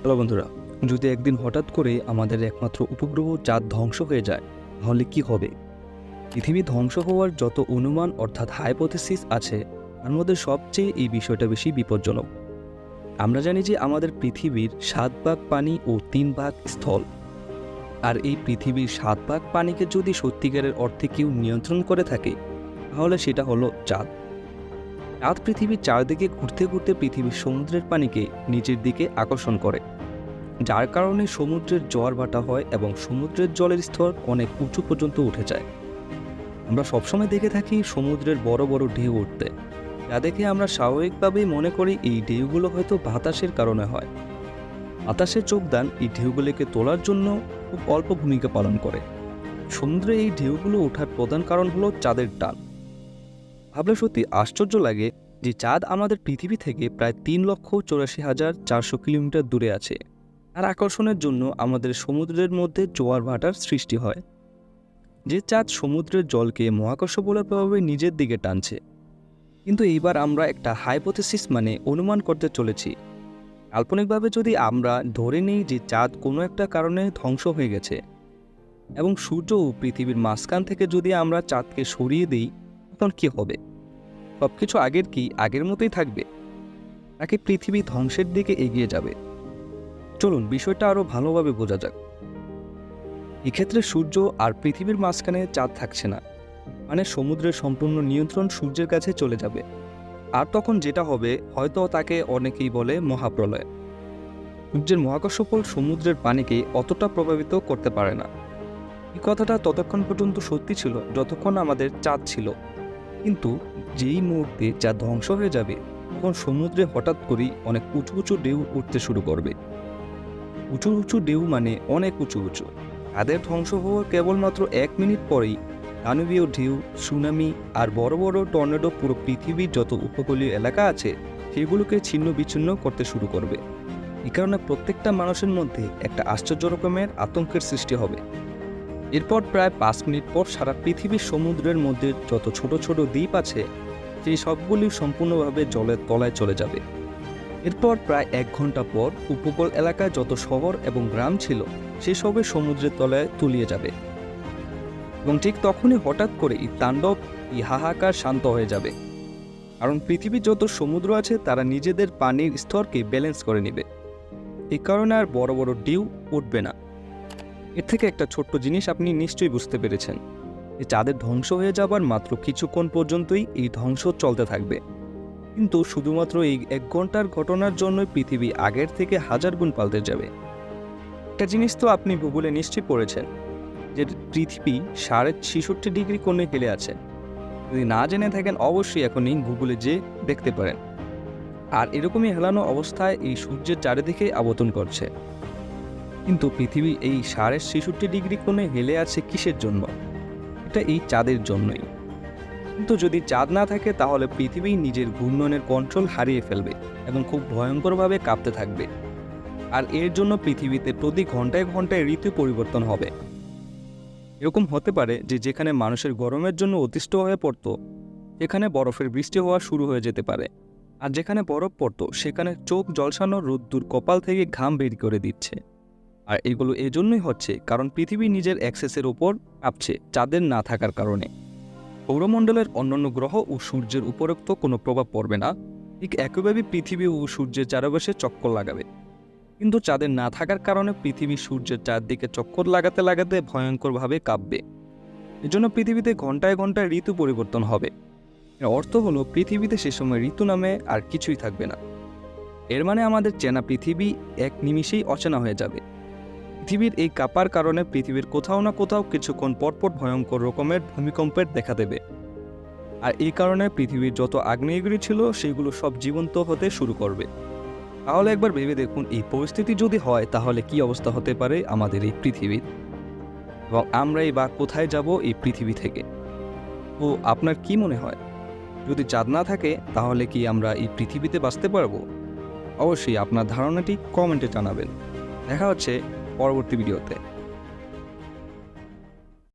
Hello বন্ধুরা, যদি একদিন হঠাৎ করে আমাদের একমাত্র উপগ্রহ চাঁদ ধ্বংস হয়ে যায় তাহলে কি হবে? পৃথিবী ধ্বংস হওয়ার যত অনুমান অর্থাৎ হাইপোথেসিস আছে তার মধ্যে সবচেয়ে এই বিষয়টা বেশি বিপজ্জনক। আমরা জানি যে আমাদের পৃথিবীর ৭ ভাগ পানি ও ৩ ভাগ স্থল। আর এই পৃথিবীর ৭ ভাগ পানিকে যদি সত্যিকারের অর্থে কেউ নিয়ন্ত্রণ করে থাকে তাহলে সেটা হলো চাঁদ। চাঁদ পৃথিবীর চারদিকে ঘুরতে ঘুরতে পৃথিবীর সমুদ্রের পানিকে নিজের দিকে আকর্ষণ করে, যার কারণে সমুদ্রের জোয়ার ভাটা হয় এবং সমুদ্রের জলের স্তর অনেক উঁচু পর্যন্ত উঠে যায়। আমরা সবসময় দেখে থাকি সমুদ্রের বড় বড় ঢেউ উঠতে, যা দেখে আমরা স্বাভাবিকভাবেই মনে করি এই ঢেউগুলো হয়তো বাতাসের কারণে হয়। বাতাসের যোগদান এই ঢেউগুলোকে তোলার জন্য খুব অল্প ভূমিকা পালন করে। সমুদ্রে এই ঢেউগুলো ওঠার প্রধান কারণ হলো চাঁদের টান। ভাবলে সত্যি আশ্চর্য লাগে যে চাঁদ আমাদের পৃথিবী থেকে প্রায় ৩,৮৪,৪০০ কিলোমিটার দূরে আছে। আর আকর্ষণের জন্য আমাদের সমুদ্রের মধ্যে জোয়ার ভাটার সৃষ্টি হয়, যে চাঁদ সমুদ্রের জলকে মহাকর্ষ বলের প্রভাবে নিজের দিকে টানছে। কিন্তু এইবার আমরা একটা হাইপোথেসিস অনুমান করতে চলেছি। কাল্পনিকভাবে যদি আমরা ধরে নিই যে চাঁদ কোনো একটা কারণে ধ্বংস হয়ে গেছে এবং সূর্য ও পৃথিবীর মাঝখান থেকে যদি আমরা চাঁদকে সরিয়ে দিই, তখন কি হবে? সবকিছু আগের মতোই থাকবে নাকি পৃথিবী ধ্বংসের দিকে এগিয়ে যাবে? চলুন বিষয়টা আরও ভালোভাবে বোঝা যাক। এক্ষেত্রে সূর্য আর পৃথিবীর মাঝখানে চাঁদ থাকছে না, সমুদ্রের সম্পূর্ণ নিয়ন্ত্রণ সূর্যের কাছে চলে যাবে। আর তখন যেটা হবে হয়তো তাকে অনেকেই বলে মহাপ্রলয়। সূর্যের মহাকর্ষ বল সমুদ্রের পানিকে অতটা প্রভাবিত করতে পারে না। এই কথাটা ততক্ষণ পর্যন্ত সত্যি ছিল যতক্ষণ আমাদের চাঁদ ছিল, কিন্তু যেই মুহূর্তে চাঁদ ধ্বংস হয়ে যাবে তখন সমুদ্রে হঠাৎ করেই অনেক উঁচু উঁচু ঢেউ উঠতে শুরু করবে। উঁচু উঁচু ঢেউ অনেক উঁচু উঁচু। তাদের ধ্বংস হওয়ার কেবলমাত্র ১ মিনিট পরেই দানবীয় ঢেউ, সুনামি আর বড় বড় টর্নেডো পুরো পৃথিবীর যত উপকূলীয় এলাকা আছে সেগুলোকে ছিন্ন বিচ্ছিন্ন করতে শুরু করবে। এই কারণে প্রত্যেকটা মানুষের মধ্যে একটা আশ্চর্য রকমের আতঙ্কের সৃষ্টি হবে। এরপর প্রায় ৫ মিনিট পর সারা পৃথিবীর সমুদ্রের মধ্যে যত ছোট ছোট দ্বীপ আছে সেই সবগুলি সম্পূর্ণভাবে জলের তলায় চলে যাবে। এরপর প্রায় ১ ঘন্টা পর উপকূল এলাকায় যত শহর এবং গ্রাম ছিল সেসবে সমুদ্রের তলায় তলিয়ে যাবে। এবং ঠিক তখনই হঠাৎ করে এই হাহাকার শান্ত হয়ে যাবে, কারণ পৃথিবীর যত সমুদ্র আছে তারা নিজেদের পানির স্তরকে ব্যালেন্স করে নেবে। এই কারণে আর বড় বড় ঢেউ উঠবে না। এর থেকে একটা ছোট্ট জিনিস আপনি নিশ্চয়ই বুঝতে পেরেছেন যে চাঁদের ধ্বংস হয়ে যাবার মাত্র কিছুক্ষণ পর্যন্তই এই ধ্বংস চলতে থাকবে, কিন্তু শুধুমাত্র এই ১ ঘন্টার ঘটনার জন্যই পৃথিবী আগের থেকে ১০০০ গুণ পাল্টে যাবে। একটা জিনিস তো আপনি ভূগোলে নিশ্চয়ই পড়েছেন যে পৃথিবী ৬৬ ডিগ্রি কোণে হেলে আছে। যদি না জেনে থাকেন অবশ্যই এখনই গুগলে যেয়ে দেখতে পারেন। আর এরকমই হেলানো অবস্থায় এই সূর্যের চারিদিকে আবর্তন করছে। কিন্তু পৃথিবী এই ৬৬ ডিগ্রি কোণে হেলে আছে কিসের জন্য? এটা এই চাঁদের জন্যই। কিন্তু যদি চাঁদ না থাকে তাহলে পৃথিবী নিজের ঘূর্ণনের কন্ট্রোল হারিয়ে ফেলবে এবং খুব ভয়ঙ্করভাবে কাঁপতে থাকবে। আর এর জন্য পৃথিবীতে প্রতি ঘন্টায় ঘন্টায় ঋতু পরিবর্তন হবে। এরকম হতে পারে যে যেখানে মানুষের গরমের জন্য অতিষ্ঠ হয়ে পড়তো সেখানে বরফের বৃষ্টি হওয়া শুরু হয়ে যেতে পারে, আর যেখানে বরফ পড়তো সেখানে চোখ ঝলসানো রোদ্দুর কপাল থেকে ঘাম বের করে দিচ্ছে। আর এগুলো এজন্যই হচ্ছে কারণ পৃথিবী নিজের অ্যাক্সেসের ওপর কাঁপছে চাঁদের না থাকার কারণে। সৌরমণ্ডলের অন্যান্য গ্রহ ও সূর্যের উপরোক্ত কোনো প্রভাব পড়বে না, ঠিক একইভাবে পৃথিবী ও সূর্যের চারপাশে চক্কর লাগাবে। কিন্তু চাঁদের না থাকার কারণে পৃথিবী সূর্যের চারদিকে চক্কর লাগাতে লাগাতে ভয়ঙ্করভাবে কাঁপবে। এজন্য পৃথিবীতে ঘন্টায় ঘন্টায় ঋতু পরিবর্তন হবে। এর অর্থ হলো পৃথিবীতে সে সময় ঋতু নামে আর কিছুই থাকবে না। এর আমাদের চেনা পৃথিবী এক নিমিষেই অচেনা হয়ে যাবে। পৃথিবীর এই কাঁপার কারণে পৃথিবীর কোথাও না কোথাও কিছুক্ষণ পরপর ভয়ঙ্কর রকমের ভূমিকম্পের দেখা দেবে। আর এই কারণে পৃথিবীর যত আগ্নেয়গিরি ছিল সেগুলো সব জীবন্ত হতে শুরু করবে। তাহলে একবার ভেবে দেখুন এই পরিস্থিতি যদি হয় তাহলে কি অবস্থা হতে পারে আমাদের এই পৃথিবীর, এবং আমরাই বা কোথায় যাব এই পৃথিবী থেকে। তো আপনার কি মনে হয়, যদি চাঁদ না থাকে তাহলে কি আমরা এই পৃথিবীতে বাঁচতে পারবো? অবশ্যই আপনার ধারণাটি কমেন্টে জানাবেন। দেখা হচ্ছে পরবর্তী ভিডিওতে।